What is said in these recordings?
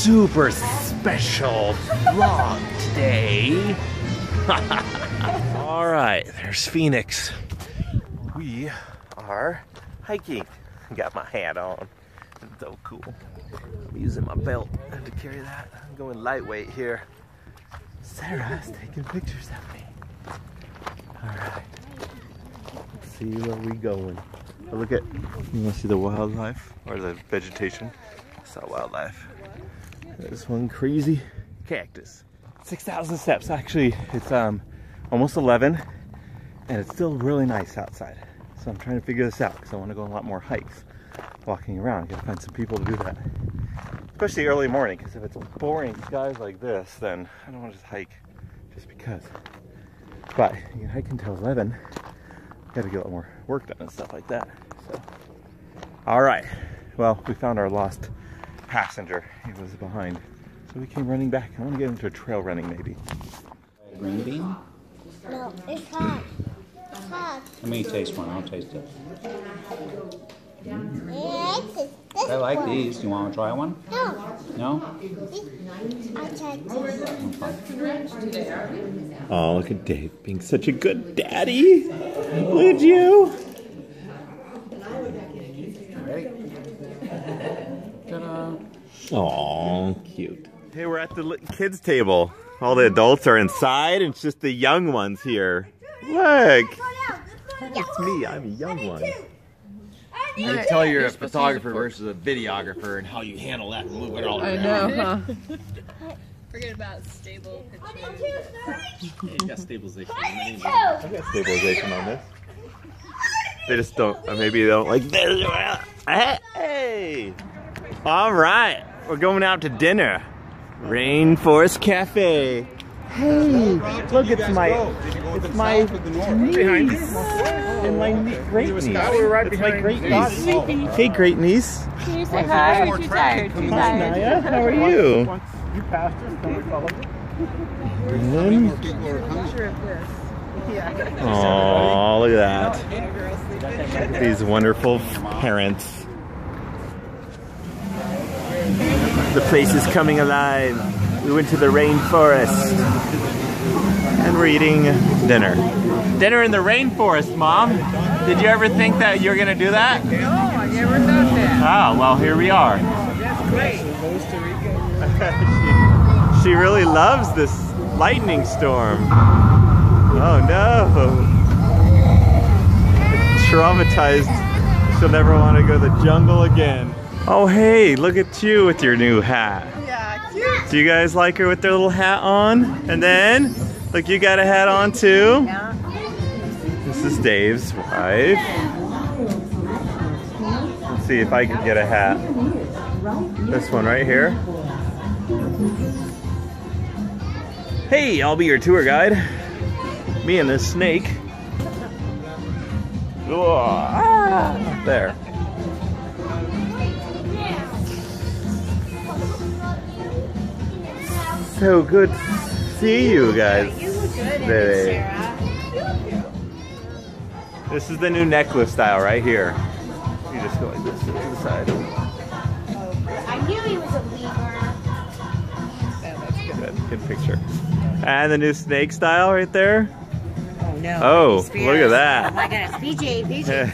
super special vlog today. All right, there's Phoenix. We are hiking. Got my hat on. It's so cool. I'm using my belt to carry that. I'm going lightweight here. Sarah's taking pictures of me. All right. Let's see where we going. Oh, look at, you want to see the wildlife or the vegetation? It's not wildlife. There's one crazy cactus. 6,000 steps. Actually, it's almost 11, and it's still really nice outside. So I'm trying to figure this out because I want to go on a lot more hikes, walking around. Gotta find some people to do that, especially early morning. Because if it's boring skies like this, then I don't want to just hike just because. But you can hike until 11. Got to get a lot more work done and stuff like that. So, all right. Well, we found our lost passenger. He was behind, so we came running back. I want to get into a trail running maybe. Green bean? No, it's hot. It's hot. Let me taste one. I'll taste it. I like these. You want to try one? No. No? I tried this. Oh, look at Dave being such a good daddy. Would you? Ready? Ta-da! Oh, cute. Hey, we're at the kids' table. All the adults are inside, and it's just the young ones here. Look! It's me, I'm a young one. I'm gonna tell you're a photographer versus a videographer and how you handle that and move it all around. I know, huh? Forget about stable pictures. Yeah, you got stabilization. I got stabilization on this. They just don't, maybe they don't like this. Hey! All right, we're going out to dinner. Rainforest Cafe. Hey, look, it's my niece. And my great niece. It's my great niece. Hey, great niece. Can you say hi? Or too tired? Too tired. Naya, how are you? You passed her, so we followed you. Oh, look at that. These wonderful parents. The place is coming alive. We went to the rainforest. And we're eating dinner. Dinner in the rainforest, Mom. Did you ever think that you were going to do that? No, I never thought that. Oh, well, here we are. That's great. She really loves this lightning storm. Oh, no. Traumatized. She'll never want to go to the jungle again. Oh, hey, look at you with your new hat. Yeah, cute. Do you guys like her with their little hat on? And then, look, you got a hat on too. Yeah. This is Dave's wife. Let's see if I can get a hat. This one right here. Hey, I'll be your tour guide. Me and this snake. There. So good to see you guys today. This is the new necklace style right here. You just go like this to the side. I knew he was a Libra. Good picture. And the new snake style right there. Oh, no. Oh, look at that. Oh my goodness, PJ.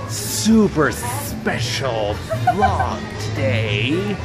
Super special vlog today.